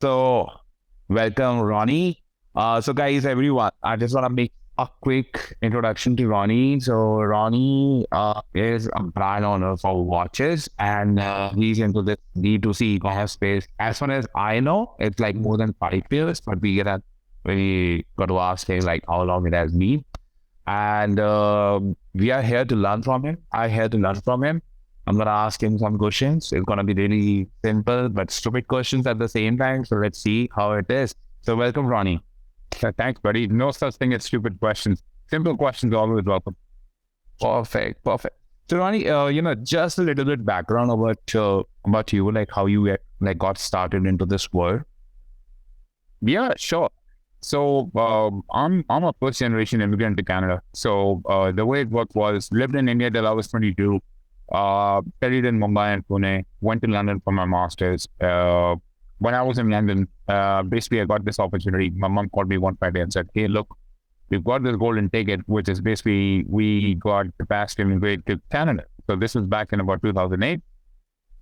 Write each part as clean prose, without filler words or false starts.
So, welcome, Ronnie. So, guys, everyone, I just want to make a quick introduction to Ronnie. So, Ronnie is a brand owner for watches, and he's into this D2C e-commerce space. As far as I know, it's like more than 5 years, but we got to ask him like how long it has been. And we are here to learn from him. I'm here to learn from him. I'm gonna ask him some questions. It's gonna be really simple but stupid questions at the same time. So let's see how it is. So welcome, Ronnie. Thanks, buddy. No such thing as stupid questions. Simple questions always welcome. Perfect, perfect. So Ronnie, just a little bit background about you, like how you got started into this world. Yeah, sure. So I'm a first generation immigrant to Canada. So the way it worked was lived in India till I was 22. Studied in Mumbai and Pune. Went to London for my masters. When I was in London, basically I got this opportunity. My mom called me one Friday and said, "Hey, look, we've got this golden ticket, which is basically we got capacity to immigrate to Canada." So this was back in about 2008.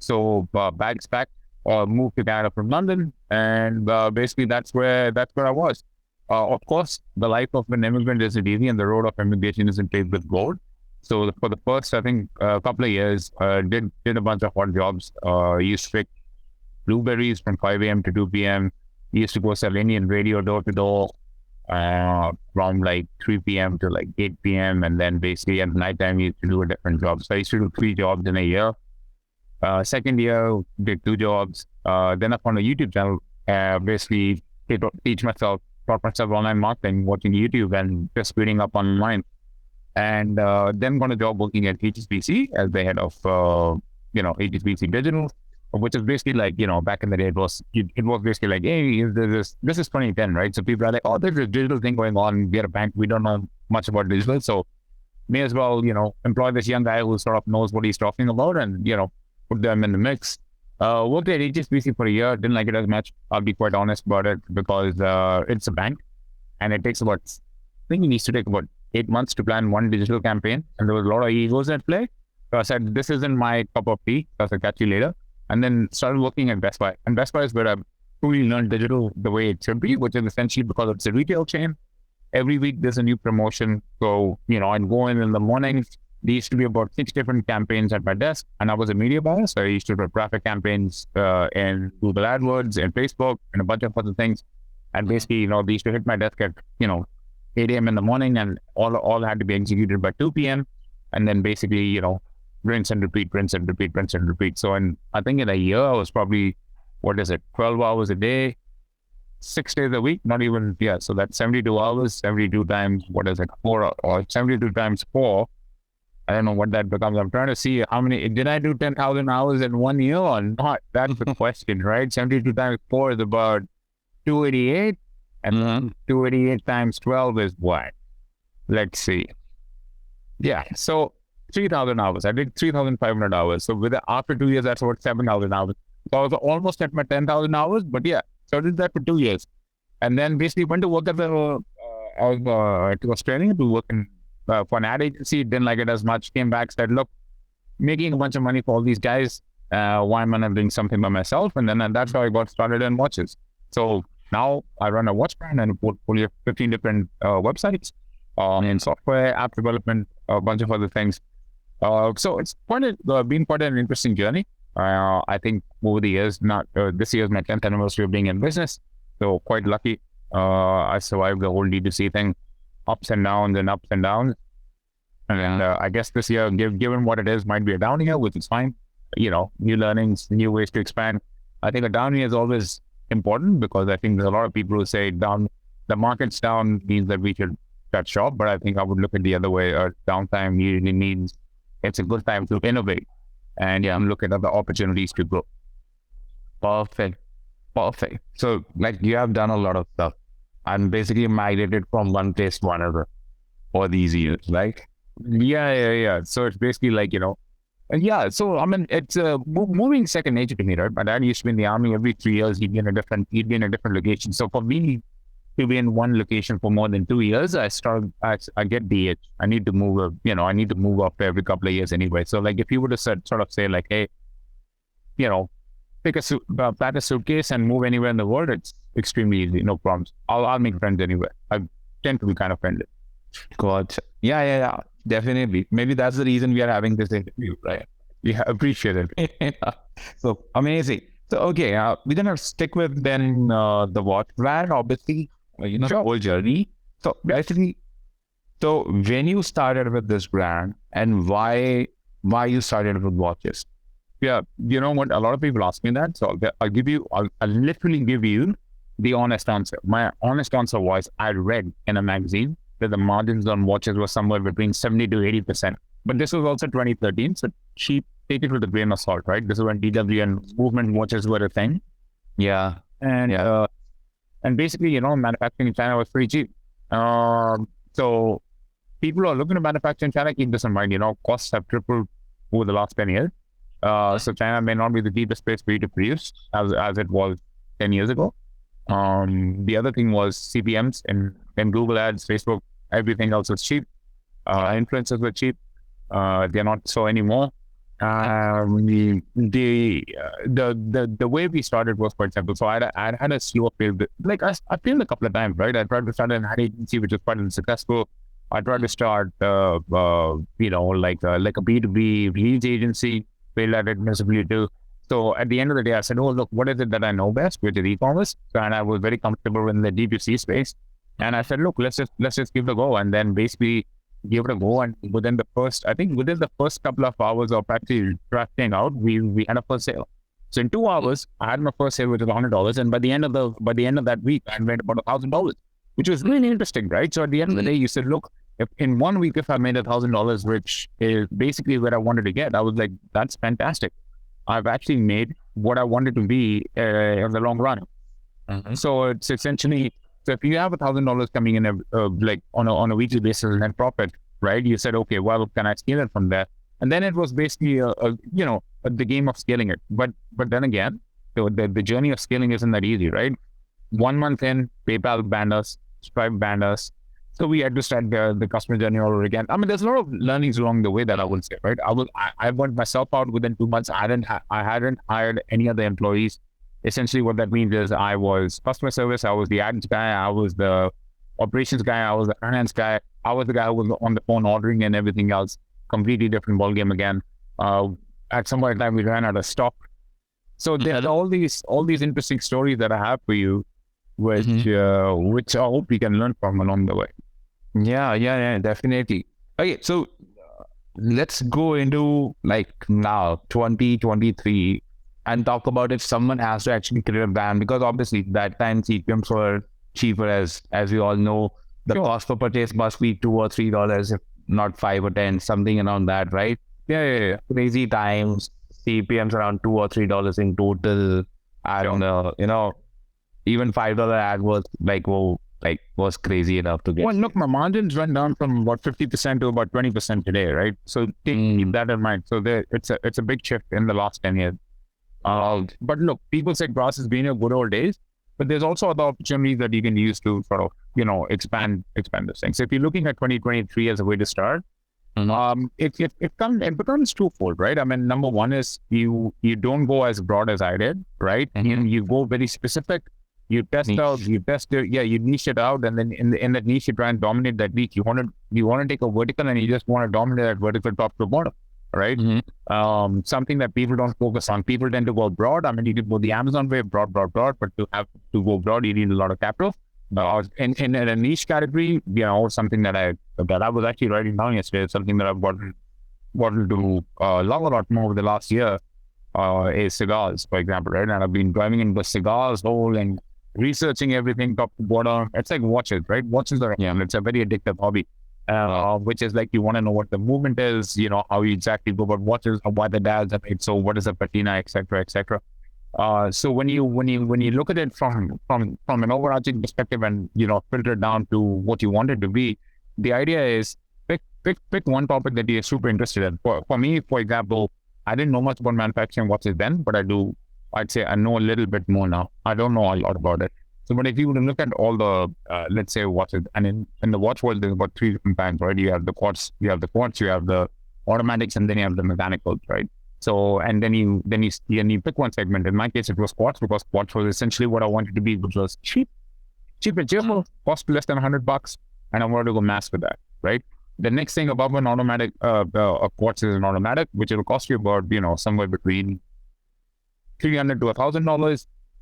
So bags packed, moved to Canada from London, and basically that's where I was. Of course, the life of an immigrant isn't easy, and the road of immigration isn't paved with gold. So for the first, I think, couple of years, did a bunch of odd jobs. Used to pick blueberries from 5 a.m. to 2 p.m. Used to go sell Indian radio door to door from like 3 p.m. to like 8 p.m. And then basically at night time, used to do a different job. So I used to do 3 jobs in a year. Second year, did 2 jobs. Then I found a YouTube channel, basically taught myself online marketing, watching YouTube and just reading up online. And then got a job working at HSBC as the head of, HSBC Digital, which is basically like, back in the day, it was basically like, hey, this is 2010, right? So people are like, oh, there's a digital thing going on. We're a bank. We don't know much about digital. So may as well, employ this young guy who sort of knows what he's talking about and, put them in the mix. Worked at HSBC for a year. Didn't like it as much. I'll be quite honest about it because it's a bank and it takes about, I think it needs to take about 8 months to plan one digital campaign. And there was a lot of egos at play. So I said, this isn't my cup of tea. So I said, catch you later. And then started working at Best Buy. And Best Buy is where I truly learned digital the way it should be, which is essentially because it's a retail chain. Every week there's a new promotion. So, I'd go in the morning. There used to be about 6 different campaigns at my desk. And I was a media buyer. So I used to do traffic campaigns in Google AdWords and Facebook and a bunch of other things. And basically, they used to hit my desk at, 8 a.m. in the morning and all had to be executed by 2 p.m. And then basically, rinse and repeat, rinse and repeat, rinse and repeat. So I think in a year, I was probably, 12 hours a day, 6 days a week, not even, yeah. So that's 72 hours, 72 times, 4 or 72 times 4. I don't know what that becomes. I'm trying to see how many, did I do 10,000 hours in 1 year or not? That's the question, right? 72 times 4 is about 288. And 288 times 12 is what? Let's see. Yeah, so 3,000 hours. I did 3,500 hours. So after 2 years, that's about 7,000 hours. So I was almost at my 10,000 hours, but yeah, so I did that for 2 years. And then basically went to work at to Australia to work for an ad agency. Didn't like it as much. Came back, said, look, making a bunch of money for all these guys. Why am I not doing something by myself? And then that's how I got started in watches. So now I run a watch brand and a portfolio of 15 different websites in software, app development, a bunch of other things. So it's been quite an interesting journey. I think over the years, this year is my 10th anniversary of being in business. So quite lucky. I survived the whole D2C thing, ups and downs and ups and downs. And I guess this year, given what it is, might be a down year, which is fine. New learnings, new ways to expand. I think a down year is always important because I think there's a lot of people who say the market's down means that we should shut shop. But I think I would look at the other way. Downtime usually means it's a good time to innovate. And yeah, I'm looking at the opportunities to grow. Perfect. Perfect. So like you have done a lot of stuff and basically migrated from one place to another for these years, right? Yeah. So it's basically like, and yeah, so I mean, it's moving second nature to me, right? My dad used to be in the army. Every 3 years, he'd be in a different location. So for me to be in one location for more than 2 years, I get the itch. I need to move, I need to move up every couple of years anyway. So like if you were to sort of say like, hey, pack a suitcase and move anywhere in the world. It's extremely easy, no problems. I'll make friends anywhere. I tend to be kind of friendly. Gotcha. Yeah. Definitely. Maybe that's the reason we are having this interview, right? Yeah, appreciate it. So amazing. So okay, we're gonna stick with then the watch brand, obviously, the Sure. whole journey. So basically, so when you started with this brand and why you started with watches? Yeah, you know what? A lot of people ask me that, so I'll literally give you the honest answer. My honest answer was I read in a magazine that the margins on watches were somewhere between 70 to 80%. But this was also 2013, so cheap. Take it with a grain of salt, right? This is when DW and movement watches were a thing, Yeah. and and basically, manufacturing in China was pretty cheap. So people who are looking to manufacture in China, keep this in mind. Costs have tripled over the last 10 years. So China may not be the cheapest place for you to produce as it was 10 years ago. The other thing was CPMs and Google ads, Facebook, everything else was cheap. Influencers were cheap. They're not so anymore. The way we started was quite simple. So I had a slow failed, like I failed a couple of times, right? I tried to start an ad agency, which was quite unsuccessful. I tried to start, like a B2B leads agency, failed at it miserably too. So at the end of the day, I said, oh, look, what is it that I know best, which is e-commerce? And I was very comfortable in the D2C space. And I said, look, let's just give it a go. And then basically give it a go. And within the first couple of hours of actually drafting out, we had a first sale. So in 2 hours, I had my first sale, which was $100. And by the end of that week, I made about $1,000, which was really interesting, right? So at the end of the day, you said, look, if in 1 week, if I made $1,000, which is basically where I wanted to get, I was like, that's fantastic. I've actually made what I wanted to be in the long run. Mm-hmm. So it's essentially, so if you have $1,000 coming in like on a weekly basis net profit, right? You said, okay, well, can I scale it from there? And then it was basically the game of scaling it. But then again, the journey of scaling isn't that easy, right? 1 month in, PayPal banned us, Stripe banned us. So we had to start the customer journey all over again. I mean, there's a lot of learnings along the way that I would say, right? I burnt myself out within 2 months. I hadn't hired any other employees. Essentially, what that means is I was customer service, I was the ads guy, I was the operations guy, I was the finance guy, I was the guy who was on the phone ordering and everything else. Completely different ballgame again. At some point in time, we ran out of stock. So there's all these interesting stories that I have for you, which I hope we can learn from along the way. Yeah, definitely. Okay, so let's go into like now 2023 and talk about if someone has to actually create a brand, because obviously that time CPMs were cheaper, as we all know. The cost per purchase must be $2 or $3, if not 5 or 10, something around that, right? Yeah. Crazy times, CPMs around $2 or $3 in total, and even $5 ad was was crazy enough to get. Well, look, my margins went down from about 50% to about 20% today, right? So keep that in mind. So it's a big shift in the last 10 years. But look, people say grass has been a good old days, but there's also other opportunities that you can use to sort of, expand this thing. So if you're looking at 2023 as a way to start, it becomes twofold, right? I mean, number one is you don't go as broad as I did, right? And you go very specific. You test out, you niche it out, and then in that niche, you try and dominate that niche. You want to take a vertical, and you just want to dominate that vertical top to bottom, right? Something that people don't focus on. People tend to go broad. I mean, you could go the Amazon way, broad, but to go broad, you need a lot of capital. In a niche category, something that I was actually writing down yesterday, something that I've wanted to do a lot more over the last year is cigars, for example, right? And I've been driving into the cigars hole and researching everything top to bottom. It's like watches, right? Watches are, it's a very addictive hobby, which is like you want to know what the movement is, how you exactly go about watches, why the dials are made, so what is a patina, etc., etc. So when you look at it from an overarching perspective and filter it down to what you want it to be, the idea is pick one topic that you're super interested in. For me, for example, I didn't know much about manufacturing watches then, but I'd say I know a little bit more now. I don't know a lot about it. So, but if you were to look at all the, let's say watches, and in the watch world, there's about 3 different kinds, right? You have the quartz, you have the automatics, and then you have the mechanicals, right? So, and then you pick one segment. In my case, it was quartz, because quartz was essentially what I wanted to be, which was cheap and cheerful, cost less than $100, and I wanted to go mass with that, right? The next thing above an automatic, a quartz is an automatic, which will cost you about, somewhere between $300 to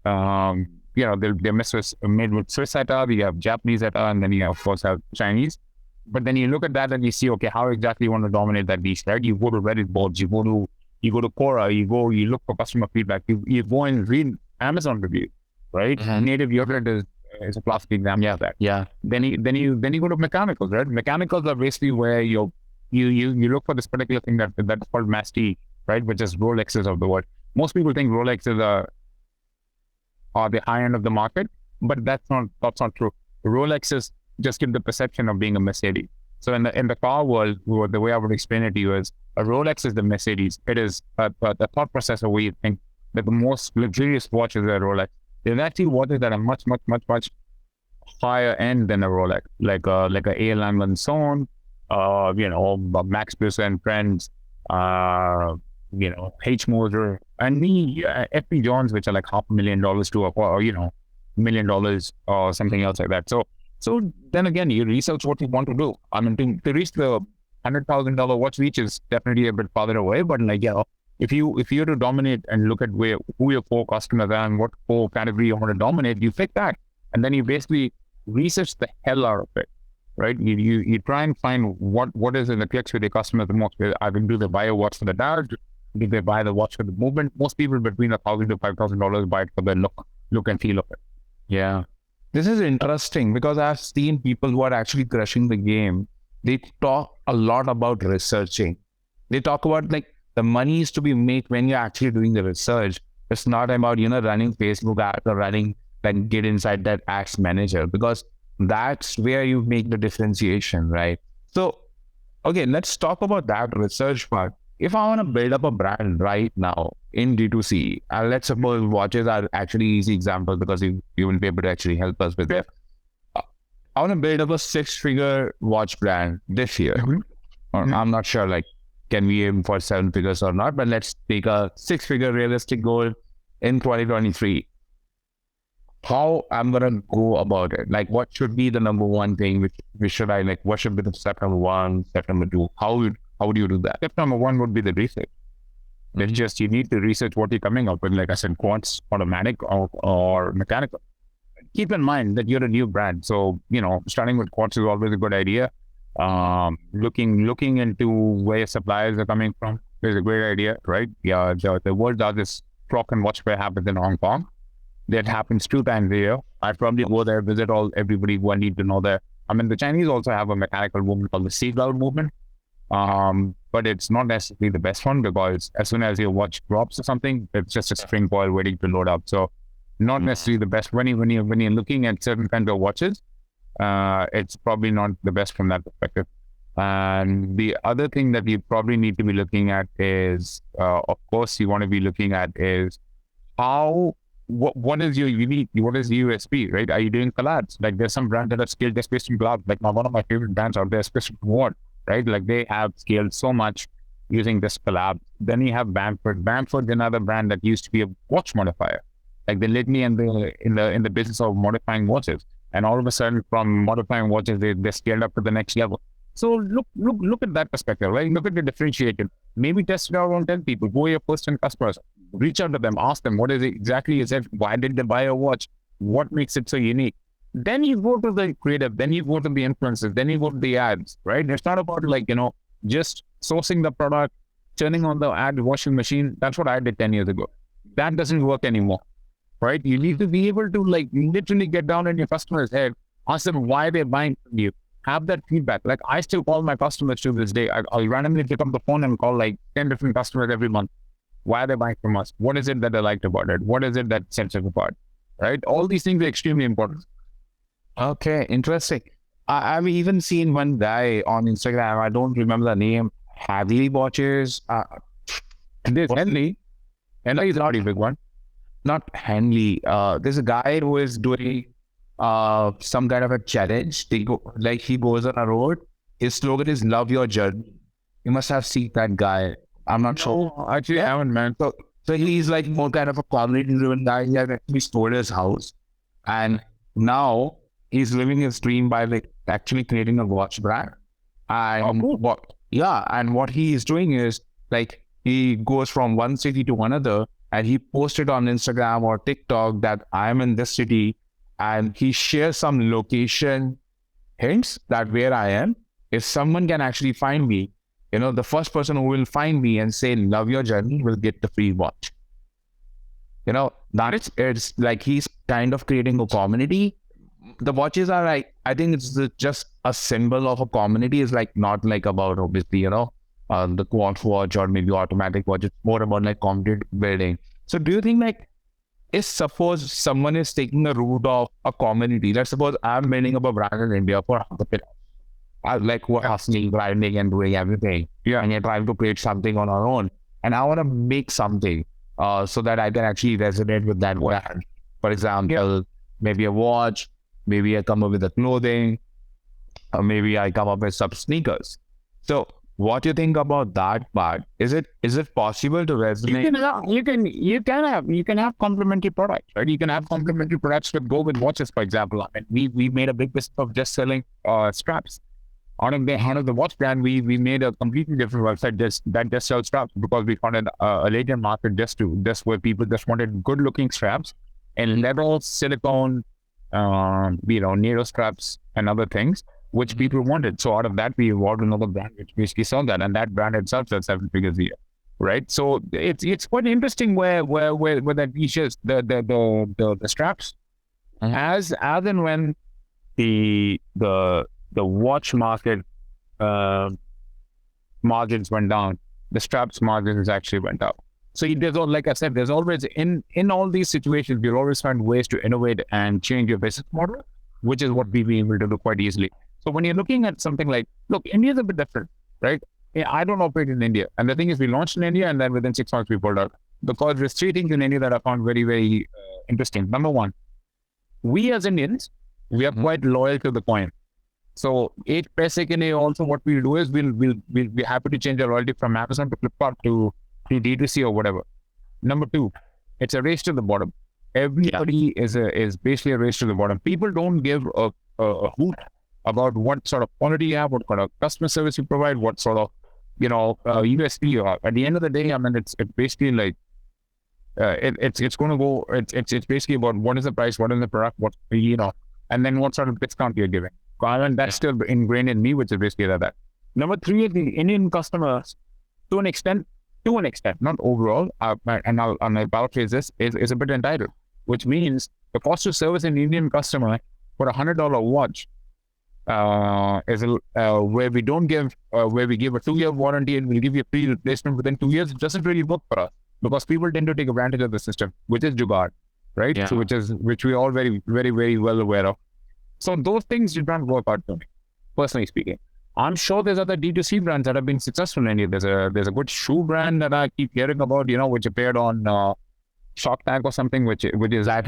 $1,000. They're made with Swiss ETA, you have Japanese ETA, and then you of course have Chinese. But then you look at that and you see, okay, how exactly you want to dominate that niche, right? You go to Reddit boards, you go to Quora, you look for customer feedback, you go and read Amazon reviews, right? Native yogurt is a classic example of that. Yeah. Then you go to mechanicals, right? Mechanicals are basically where you look for this particular thing that's called masty, right? Which is Rolexes of the world. Most people think Rolexes are the high end of the market, but that's not true. Rolexes just give the perception of being a Mercedes. So in the car world, the way I would explain it to you is, a Rolex is the Mercedes. It is the thought processor where you think that the most luxurious watch is a Rolex. There's actually watches that are much higher end than a Rolex, like a A. Lange & Son, Max Busser and Friends, H. Moser, and F.P. Jones, which are like $500,000 to $1 million or something else like that. So then again, you research what you want to do. I mean, to reach the $100,000 watch reach is definitely a bit farther away, but if you were to dominate and look at who your core customers are and what core category you want to dominate, you pick that, and then you basically research the hell out of it, right? You try and find what is in the clicks with your customers the most. Do they buy a watch for the dial? Do they buy the watch for the movement? Most people between $1,000 to $5,000 buy it for the look and feel of it. Yeah. This is interesting because I've seen people who are actually crushing the game. They talk a lot about researching. They talk about the money is to be made when you're actually doing the research. It's not about, running Facebook ads or get inside that ads manager, because that's where you make the differentiation, right? So, okay, let's talk about that research part. If I want to build up a brand right now in D2C, let's suppose watches are actually easy example because you will be able to actually help us with it. I want to build up a 6-figure watch brand this year. I'm not sure, can we aim for 7 figures or not, but let's take a 6-figure realistic goal in 2023. How I'm going to go about it? What should be the number one thing? What should be the step number 1, step number 2? How would you do that? Step number 1 would be the research. It's just, you need to research what you're coming up with. Like I said, quartz, automatic or mechanical. Keep in mind that you're a new brand. So, starting with quartz is always a good idea. Looking into where your suppliers are coming from is a great idea, right? Yeah, the world's largest clock and watch fair happens in Hong Kong. That happens 2 times a year. I'd probably go there, visit everybody who I need to know there. I mean, the Chinese also have a mechanical movement called the seagull movement. But it's not necessarily the best one, because as soon as your watch drops or something, it's just a spring coil waiting to load up. So not necessarily the best. When you're looking at certain kinds of watches, it's probably not the best from that perspective. And the other thing that you probably need to be looking at is, of course, you want to be looking at is what is your unique, what is the USP, right? Are you doing collabs? There's some brands that are scaled just based on collabs. One of my favorite brands out there, especially Ward, right? They have scaled so much using this collab. Then you have Bamford. Bamford's another brand that used to be a watch modifier. They led me in the business of modifying watches. And all of a sudden, from modifying watches, they scaled up to the next level. So look at that perspective, right? Look at the differentiated. Maybe test it out on 10 people. Go your first-time customers. Reach out to them. Ask them, what is it exactly is it? Why did they buy a watch? What makes it so unique? Then you go to the creative. Then you go to the influencers. Then you go to the ads, right? It's not about just sourcing the product, turning on the ad washing machine. That's what I did 10 years ago. That doesn't work anymore, right? You need to be able to literally get down in your customer's head, ask them why they're buying from you. Have that feedback. I still call my customers to this day. I'll randomly pick up the phone and call 10 different customers every month. Why are they buying from us? What is it that they liked about it? What is it that sets us apart? Right? All these things are extremely important. Okay, interesting. I've even seen one guy on Instagram. I don't remember the name. Hadley watches. There's Henley. Henley is not a big one. Not Henley. There's a guy who is doing some kind of a challenge. He goes on a road. His slogan is "Love Your Journey." You must have seen that guy. I'm not sure. No, actually, I haven't, man. So he's like more kind of a community-driven guy. He has actually sold his house, and now he's living his dream by like actually creating a watch brand. And what he is doing is like he goes from one city to another, and he posted on Instagram or TikTok that I am in this city, and he shares some location hints that where I am. If someone can actually find me, the first person who will find me and say, love your journey will get the free watch. It's like he's kind of creating a community. The watches are like, I think it's just a symbol of a community. It's like not like about obviously, the quad watch or maybe automatic watch. It's more about like community building. So do you think like, if suppose someone is taking the route of a community, let's suppose I'm building up a brand in India for the pillar. I like we're hustling, grinding and doing everything. Yeah. And you're trying to create something on our own. And I want to make something so that I can actually resonate with that brand. For example, maybe a watch, maybe I come up with a clothing, or maybe I come up with some sneakers. So what do you think about that part? Is it possible to resonate? You can have complementary products, right? You can have complementary products that go with watches, for example. I mean, we made a big business of just selling straps. Out of the watch brand, we made a completely different website that just sells straps, because we found a latent market just where people just wanted good looking straps and leather, silicone, NATO straps and other things which people wanted. So out of that, we evolved another brand which basically sold that, and that brand itself sells 7 figures a year, right? So it's quite interesting where that reaches the straps, as and when the watch market margins went down, the straps margins actually went up. So like I said, there's always in all these situations, you'll always find ways to innovate and change your business model, which is what we've been able to do quite easily. So when you're looking at something like, look, India's a bit different, right? I don't operate in India. And the thing is, we launched in India and then within 6 months we pulled out, because there's 3 things in India that I found very, very interesting. Number one, we as Indians, we are quite loyal to the coin. So 8 paise ke liye also what we'll do is we'll be happy to change our loyalty from Amazon to Flipkart to D2C or whatever. Number 2, it's a race to the bottom. Everybody is basically a race to the bottom. People don't give a hoot about what sort of quality you have, what kind of customer service you provide, what sort of USP you have. At the end of the day, I mean, it's basically like it's going to go. It's basically about what is the price, what is the product, and then what sort of discount you're giving. And that's still ingrained in me, which is basically that. Number 3 is the Indian customers, to an extent, not overall, and I'll paraphrase this, is a bit entitled, which means the cost of service an Indian customer for $100 watch is where we don't give, where we give a 2-year warranty and we'll give you a free replacement within 2 years. It doesn't really work for us, because people tend to take advantage of the system, which is jugaad, right? Yeah. So which we all very, very, very well aware of. So those things did not work out for me, personally speaking. I'm sure there's other D2C brands that have been successful in India. There's a good shoe brand that I keep hearing about, which appeared on Shark Tank or something, which is that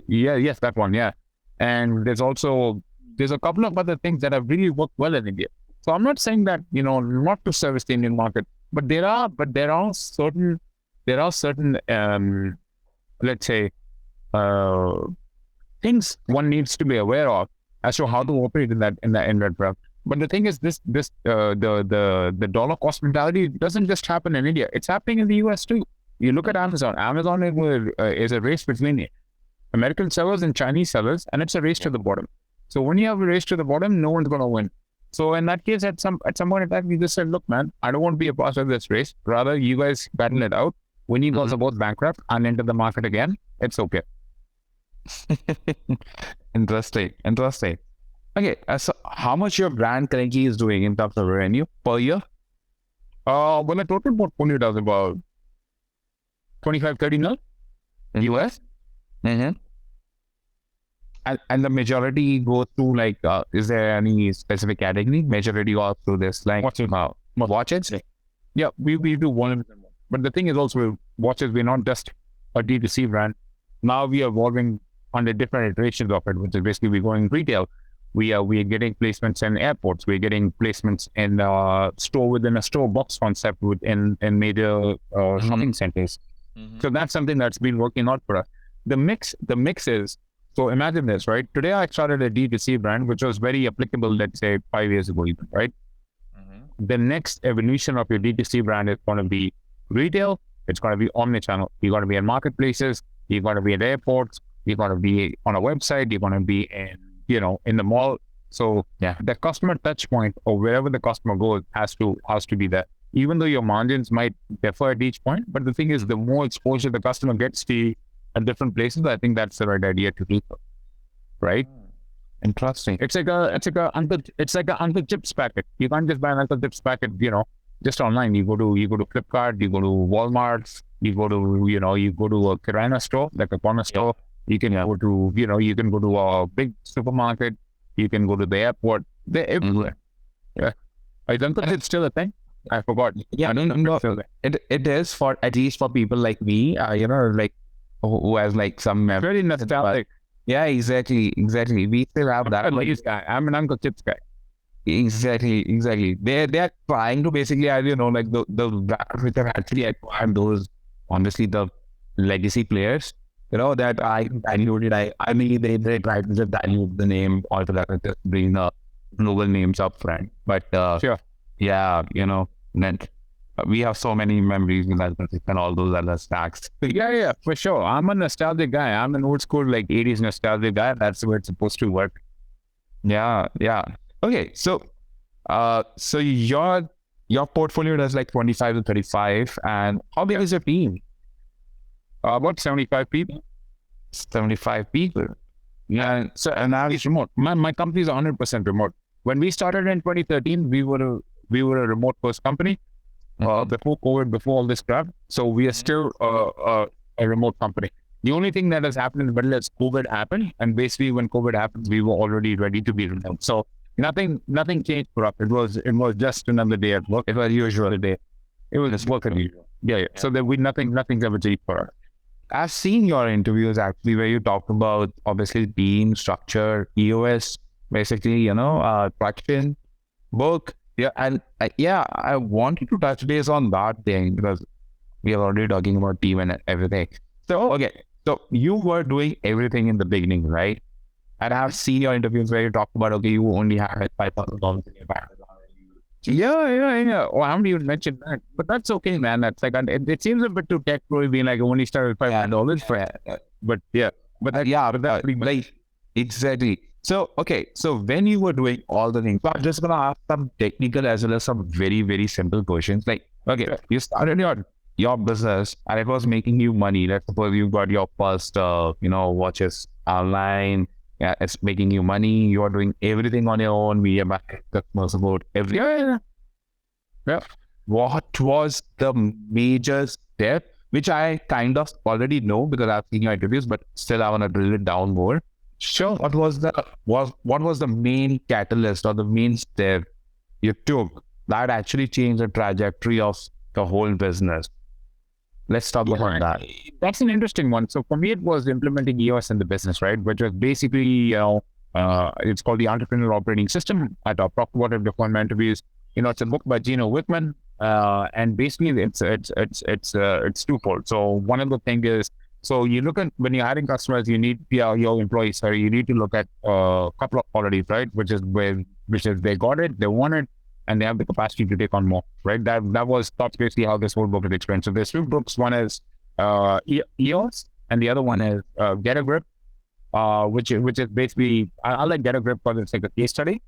yes, that one, yeah. And there's a couple of other things that have really worked well in India. So I'm not saying that not to service the Indian market, but there are certain let's say things one needs to be aware of as to how to operate in that realm. But the thing is, the dollar cost mentality doesn't just happen in India. It's happening in the US too. You look at Amazon. Amazon is a race between American sellers and Chinese sellers, and it's a race to the bottom. So when you have a race to the bottom, no one's going to win. So in that case, at some point in time, we just said, look, man, I don't want to be a part of this race. Rather, you guys battle it out. When you guys are both bankrupt and enter the market again, it's okay. Interesting. Okay, so how much your brand currently is doing in terms of revenue per year? Well, the total portfolio does about 25-30 mil in US. Mm-hmm. And the majority go through like, is there any specific category? Majority go through this, like watches? Yeah, we do one of them. But the thing is also, watches, we're not just a D2C brand. Now we are evolving on the different iterations of it, which is basically we're going retail. We are getting placements in airports. We're getting placements in store within a store box concept in major shopping centers. So that's something that's been working out for us. The mix is, so imagine this, right? Today I started a D2C brand, which was very applicable, let's say 5 years ago even, right? The next evolution of your D2C brand is going to be retail. It's going to be omnichannel. You're going to be in marketplaces. You're going to be at airports. You're going to be on a website. You're going to be in, in the mall. So the customer touch point or wherever the customer goes has to be there. Even though your margins might differ at each point, but the thing is, the more exposure the customer gets to at different places, I think that's the right idea to do, right? Interesting. It's like a Uncle Chips packet. You can't just buy an Uncle Chips packet, just online. You go to Flipkart, you go to Walmart, you go to a Kirana store, like a corner store. You can go to, you can go to a big supermarket. You can go to the airport. They're everywhere. Yeah. I don't think it's still a thing. I forgot. Yeah, no, it is, for at least for people like me, like who has like some very nostalgic. Yeah, exactly. We still have that. I'm a guy. I'm an Uncle Chips guy. Exactly. They're trying to basically, like the brands which have actually acquired those, honestly, the legacy players, that I diluted. I mean, they tried to just dilute the name altogether, just bring the global names up front. But sure. Yeah, then we have so many memories with that and all those other snacks. Yeah, for sure. I'm a nostalgic guy. I'm an old school, like 80s nostalgic guy. That's the way it's supposed to work. Yeah. Okay, so your portfolio does like 25 to 35, and how big is your team? About 75 people. 75 people. Yeah. So, and now it's remote. My company is 100% remote. When we started in 2013, we were a remote first company. Before COVID, before all this crap. So we are still a remote company. The only thing that has happened in the middle is COVID happened. And basically when COVID happened, we were already ready to be remote. So nothing changed for us. It was just another day at work. It was usual day. It was just work as usual. Yeah. So there nothing's ever changed for us. I've seen your interviews actually where you talk about obviously team structure, EOS, basically, traction, work. Yeah, and I wanted to touch base on that thing because we are already talking about team and everything. So, okay, so you were doing everything in the beginning, right? And I've seen your interviews where you talk about, okay, you only had like $5,000 in your bank account. Yeah. Oh, I haven't even mentioned that, but that's okay, man. That's like, it seems a bit too tech pro being like, I only started with $500 for it. But that's pretty much. Like, exactly. So, okay, so when you were doing all the things, so I'm just going to ask some technical as well as some very, very simple questions. Like, okay, you started your business and it was making you money. Let's suppose you got your first, watches online. Yeah, it's making you money. You're doing everything on your own, media marketing, customer support, everything. Yeah. What was the major step, which I kind of already know because I've seen your interviews, but still I want to drill it down more. Sure. What was the main catalyst or the main step you took that actually changed the trajectory of the whole business? Let's talk about that. That's an interesting one. So for me, it was implementing EOS in the business, right? Which was basically, it's called the Entrepreneur Operating System. I talked about it before in my interviews. It's a book by Gino Wickman, and basically it's twofold. So one of the things is, so you look at when you're hiring customers, you need your employees. So you need to look at a couple of qualities, right? Which is they got it, they want it, and they have the capacity to take on more, right? That's basically how this whole book is explained. So there's two books. One is EOS, and the other one is Get a Grip, which is basically I like Get a Grip because it's like a case study,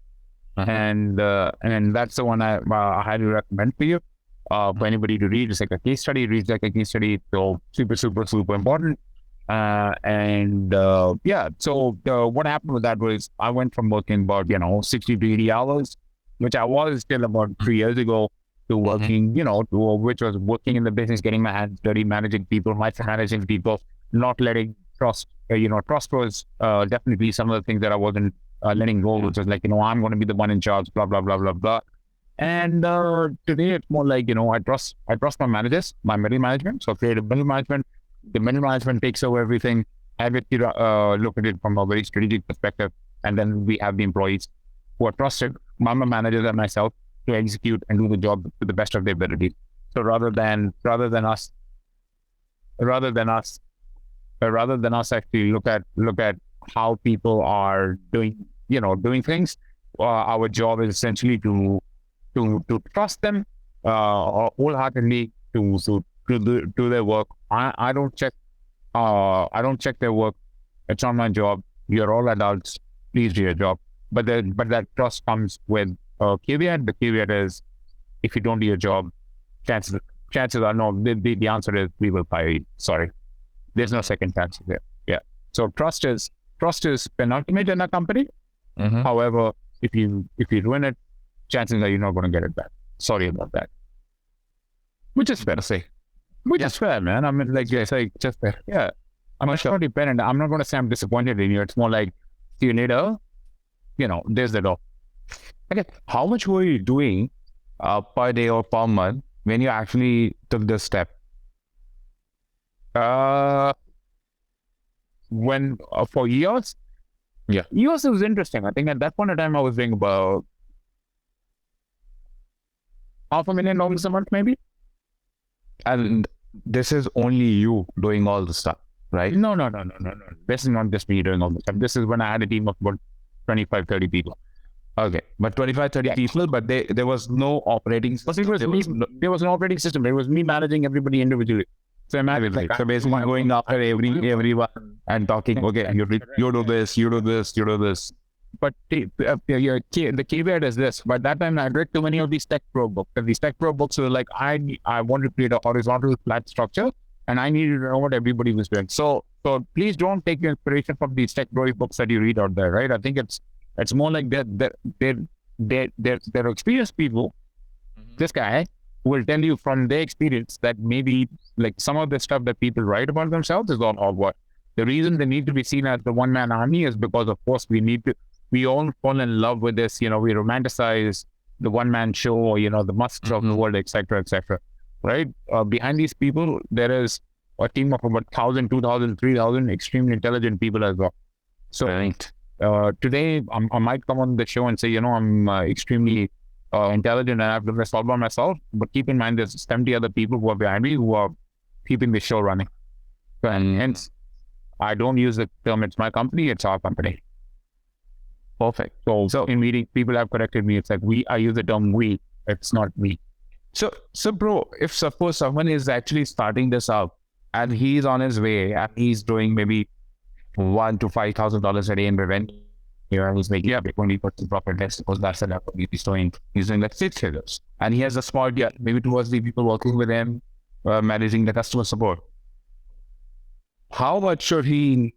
and that's the one I highly recommend for you. For anybody to read. It's like a case study. It reads like a case study. So super important. So what happened with that was I went from working about 60 to 80 hours, which I was still about 3 years ago, to working which was working in the business, getting my hands dirty, managing people, micromanaging people, not letting trust. Trust was definitely some of the things that I wasn't letting go, which was like I'm going to be the one in charge, blah blah blah blah blah. And today it's more like, I trust my managers, my middle management. So creative middle management, the middle management takes over everything. I have it look at it from a very strategic perspective. and then we have the employees who are trusted by my managers and myself to execute and do the job to the best of their ability. So rather than us actually look at how people are doing things, our job is essentially to trust them wholeheartedly to do their work. I don't check their work. It's not my job. You're all adults. Please do your job. But that trust comes with a caveat. The caveat is, if you don't do your job, chances are no. The answer is we will fire you. Sorry, there's no second chance there. Yeah. So trust is penultimate in a company. Mm-hmm. However, if you ruin it, chances are you're not going to get it back. Sorry about that. Which is fair to say. Which is fair, man. I mean, like, it's like just fair. Yeah. I'm not dependent. I'm not going to say I'm disappointed in you. It's more like, you need there's the door. Okay. How much were you doing per day or per month when you actually took this step? When for years? Yeah. Years was interesting. I think at that point in time, I was doing about $500,000 a month, maybe. And this is only you doing all the stuff, right? No. This is not just me doing all the stuff. This is when I had a team of about 25, 30 people. Okay, but 25, 30 people, but there was no operating system. There was no operating system. It was me managing everybody individually. So imagine, so basically going after everyone and talking, okay, you do this, you do this, you do this. But the caveat is this: by that time, I read too many of these Tech Pro books. And these Tech Pro books were like, I wanted to create a horizontal flat structure, and I needed to know what everybody was doing. So please don't take your inspiration from these Tech Pro books that you read out there, right? I think it's more like they're experienced people. Mm-hmm. This guy will tell you from their experience that maybe like some of the stuff that people write about themselves is all hogwash. The reason they need to be seen as the one-man army is because, of course, we all fall in love with this, we romanticize the one-man show, the Musks of the world, etc., right? Behind these people, there is a team of about 1,000, 2,000, 3,000 extremely intelligent people as well. So today, I might come on the show and say, I'm extremely intelligent and I've done this all by myself, but keep in mind there's 70 other people who are behind me who are keeping the show running. And hence, I don't use the term, it's my company, it's our company. Perfect. So in meetings, people have corrected me. It's like I use the term we, it's not me. So bro, if suppose someone is actually starting this up and he's on his way and he's doing maybe $1,000 to $5,000 a day in revenue, and he's making 20% profit, let's suppose that's the level he's doing like 6 figures. And he has a small deal, maybe 2 or 3 people working with him, managing the customer support. How much should he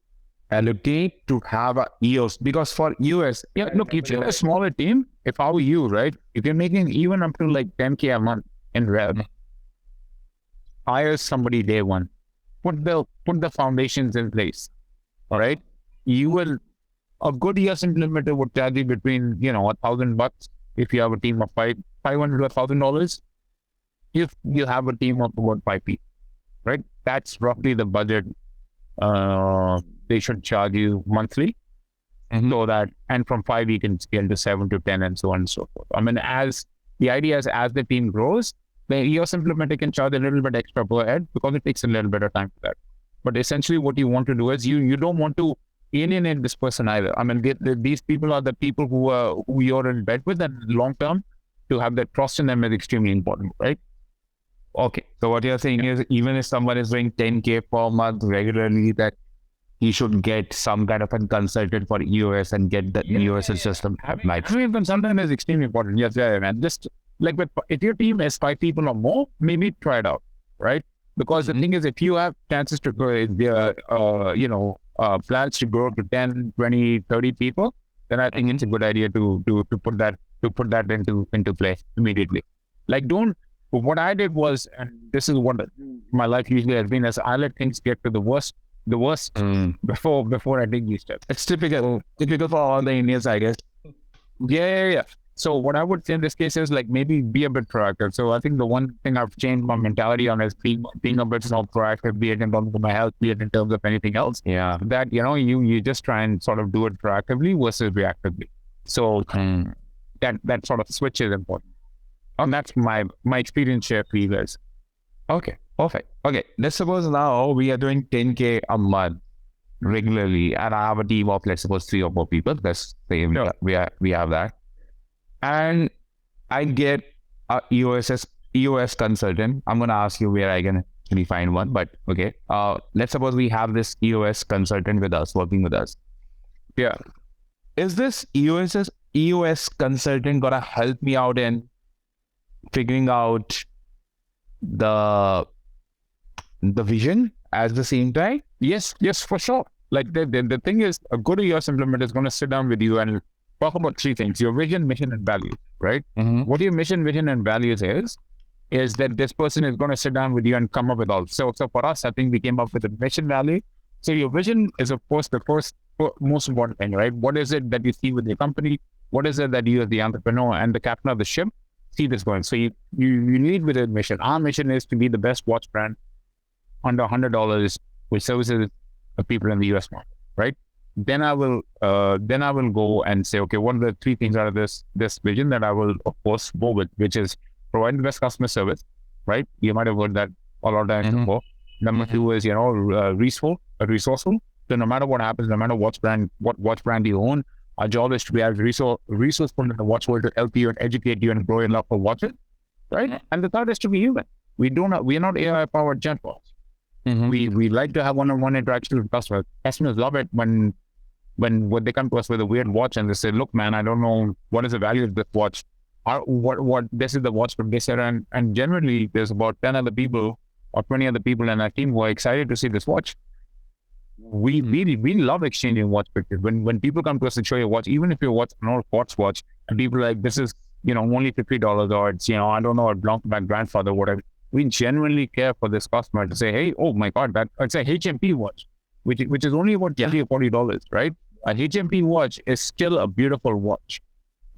allocate to have a EOS? Because for EOS, look, if you're a smaller team, if I were you, right, if you're making even up to like 10K a month in rev, hire somebody day one, put the foundations in place. All right, a good EOS implementer would charge you between $1,000 if you have a team of $500 to $1,000. If you have a team of about 5 people, right, that's roughly the budget. They should charge you monthly, so that, and from 5 you can scale to 7 to 10 and so on and so forth. I mean, as the team grows, the EOS implementer can charge a little bit extra per head because it takes a little bit of time for that. But essentially, what you want to do is you don't want to alienate this person either. I mean, these people are the people who you're in bed with, and long term, to have that trust in them is extremely important, right? Okay. So what you're saying is, even if someone is doing 10K per month regularly, that he should get some kind of a consultant for EOS and get the EOS system. Having a consultant is extremely important. Yes, man. Just like if your team is 5 people or more, maybe try it out, right? Because the thing is, if you have chances to grow, plans to grow to 10, 20, 30 people, then I think it's a good idea to put that into play immediately. Like, what I did was, and this is what my life usually has been, is I let things get to the worst before I take these steps. It's typical for all the Indians, I guess. Yeah. So what I would say in this case is like maybe be a bit proactive. So I think the one thing I've changed my mentality on is being a bit more proactive, be it in terms of my health, be it in terms of anything else. Yeah. That, you just try and sort of do it proactively versus reactively. So that sort of switch is important. And that's my experience share for you guys. Okay, perfect. Okay, let's suppose now we are doing 10K a month regularly, and I have a team of, let's suppose, 3 or 4 people. Let's say we have that, and I get a EOS consultant. I'm gonna ask you where I can actually find one, but okay. Let's suppose we have this EOS consultant with us, working with us. Yeah. Is this EOS consultant gonna help me out in figuring out the vision at the same time? Yes, for sure. Like the thing is, a good EOS implementer is going to sit down with you and talk about 3 things: your vision, mission, and values, right? What your mission, vision, and values is that this person is going to sit down with you and come up with all. So for us, I think we came up with a mission value. So your vision is, of course, the first most important thing, right? What is it that you see with your company? What is it that you as the entrepreneur and the captain of the ship see this going? So you lead with a mission. Our mission is to be the best watch brand under $100, which services the people in the US market, right? Then I will go and say, okay, what are the 3 things out of this vision that I will, of course, go with, which is provide the best customer service, right? You might have heard that a lot of times before. Number 2 is, resourceful. So no matter what happens, no matter what watch brand you own, our job is to be as resourceful in the watch world to help you and educate you and grow your love for watches, right? And the third is to be human. We are not AI powered chatbots. We like to have one-on-one interaction with customers. Customers love it when they come to us with a weird watch and they say, "Look, man, I don't know what is the value of this watch. What this is the watch from this era." And generally, there's about 10 other people or 20 other people in our team who are excited to see this watch. We love exchanging watch pictures. When people come to us and show you a watch, even if you're watching an old quartz watch, and people are like, "This is only $50," or it's I don't know, it belonged to my grandfather, whatever. We genuinely care for this customer to say, "Hey, oh my God, it's a HMP watch, which is only about $30 or $40, right? A HMP watch is still a beautiful watch,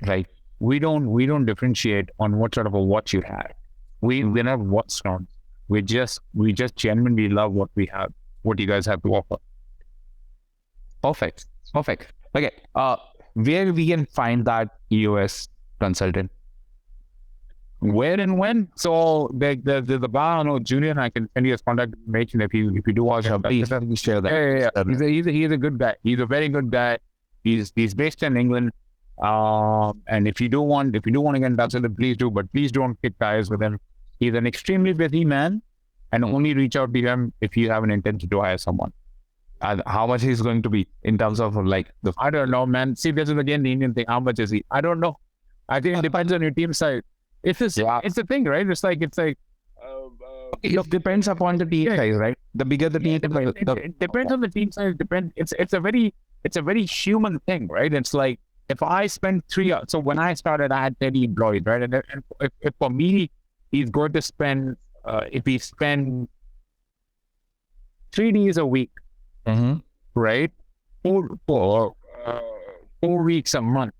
right? We don't differentiate on what sort of a watch you have. We're not watch snobs. We just genuinely love what we have, what you guys have to offer." Perfect. Okay. Where we can find that EOS consultant? Where and when? So the bar, Julian, I can send you his contact information if you do watch. Please share that. Yeah. He's a good guy. He's a very good guy. He's based in England. And if you do want to get in touch with him, please do. But please don't kick ties with him. He's an extremely busy man, and only reach out to him if you have an intention to hire someone. And how much he's going to be in terms of I don't know, man. See, this is again the Indian thing. How much is he? I don't know. I think it depends on your team size. It's the thing, right? It's like it depends upon the team size, right? The bigger the team, it depends on the team size. It's a very human thing, right? It's like if I spend 3 hours. So when I started, I had 30 employees, right? And if for me, he's going to spend if he spend 3 days a week, right? 4 weeks a month.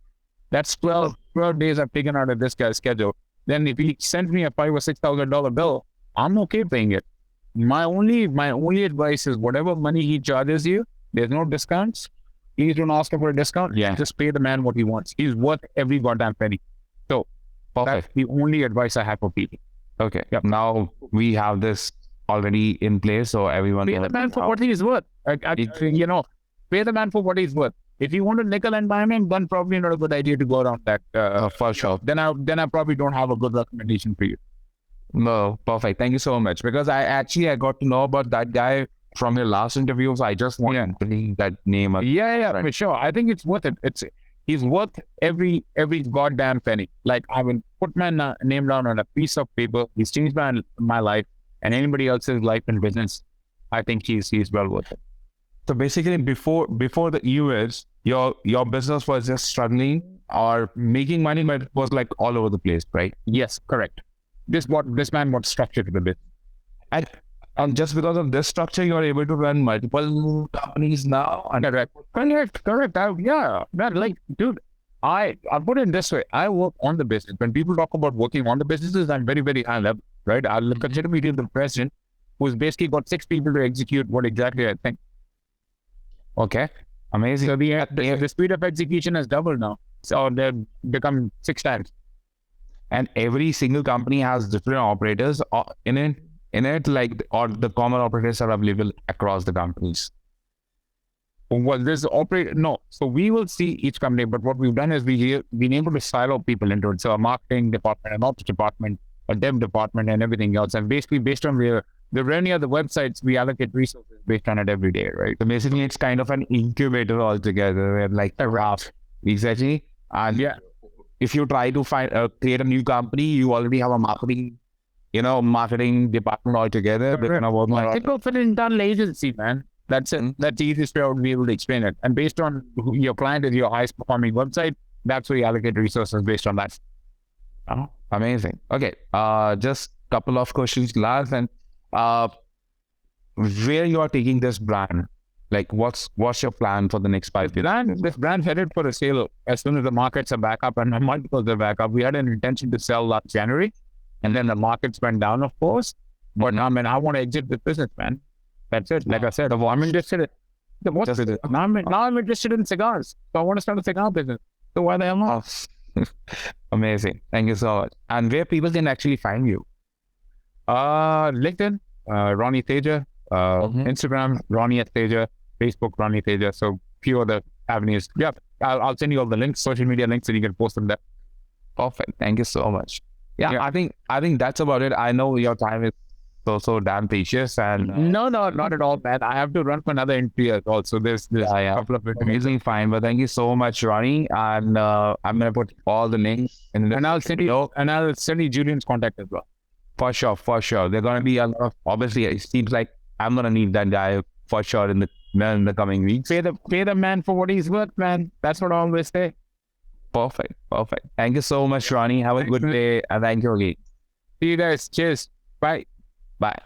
That's 12 days I've taken out of this guy's schedule. Then if he sends me a $5,000 or $6,000 bill, I'm okay paying it. My only advice is whatever money he charges you, there's no discounts. Please don't ask him for a discount. Yeah. Just pay the man what he wants. He's worth every goddamn penny. So that's the only advice I have for people. Okay. Yep. Now we have this already in place, so everyone pay the man for what he's worth. Pay the man for what he's worth. If you want to nickel and dime him, then probably not a good idea to go around that. For sure. Then I probably don't have a good recommendation for you. No, perfect. Thank you so much. Because I got to know about that guy from your last interview, so I just want to leave that name. Yeah, for sure. I think it's worth it. He's worth every goddamn penny. Like I will put my name down on a piece of paper. He's changed my life and anybody else's life and business. I think he's well worth it. So basically, before the US, your business was just struggling or making money, but it was like all over the place, right? Yes, correct. This man got structured to the bit. And just because of this structure, you're able to run multiple companies now. Correct. Yeah, man, like, dude, I put it this way. I work on the business. When people talk about working on the businesses, I'm very, very high level, right? I'll consider me the president who's basically got 6 people to execute what exactly I think. Okay. Amazing. So the speed of execution has doubled now. So they've become 6 times. And every single company has different operators in it, like, or the common operators are available across the companies. Well, there's operator. No. So we will see each company, but what we've done is we've been able to silo people into it. So a marketing department, an ops department, a dev department, and everything else. And basically based on the revenue of the websites, we allocate resources based on it every day, right? So basically it's kind of an incubator altogether, and like a raft. Exactly. And Yeah. if you try to create a new company, you already have a marketing department altogether. They're gonna work on Think of an internal agency, man. That's it. That's the easiest way I would be able to explain it. And based on who your client is, your highest performing website, that's where you allocate resources based on that. Oh, amazing. Okay. Just couple of questions last, and where you are taking this brand? Like, what's your plan for the next 5 years? This brand headed for a sale as soon as the markets are back up and multiples are back up. We had an intention to sell last January, and then the markets went down, of course. But now, man, I want to exit the business, man. That's it. Like I said, I'm interested in now I'm interested in cigars. So I want to start a cigar business. So why the hell not? Amazing. Thank you so much. And where people can actually find you? LinkedIn, Ronnie Teja, Instagram, Ronnie at Teja, Facebook, Ronnie Teja. So few other avenues. Yeah, I'll send you all the links, social media links, and you can post them there. Perfect. Thank you so much. Yeah. I think that's about it. I know your time is so damn precious, and no, not at all, man. I have to run for another interview also. There's a couple of interviews. Amazing, fine. But thank you so much, Ronnie. And I'm gonna put all the links in the, and I'll send you Julian's contact as well. For sure. There's gonna be a lot of, obviously it seems like I'm gonna need that guy for sure in the coming weeks. Pay the man for what he's worth, man. That's what I always say. Perfect. Thank you so much, Ronnie. Have a good day, and thank you again. See you guys. Cheers. Bye. Bye.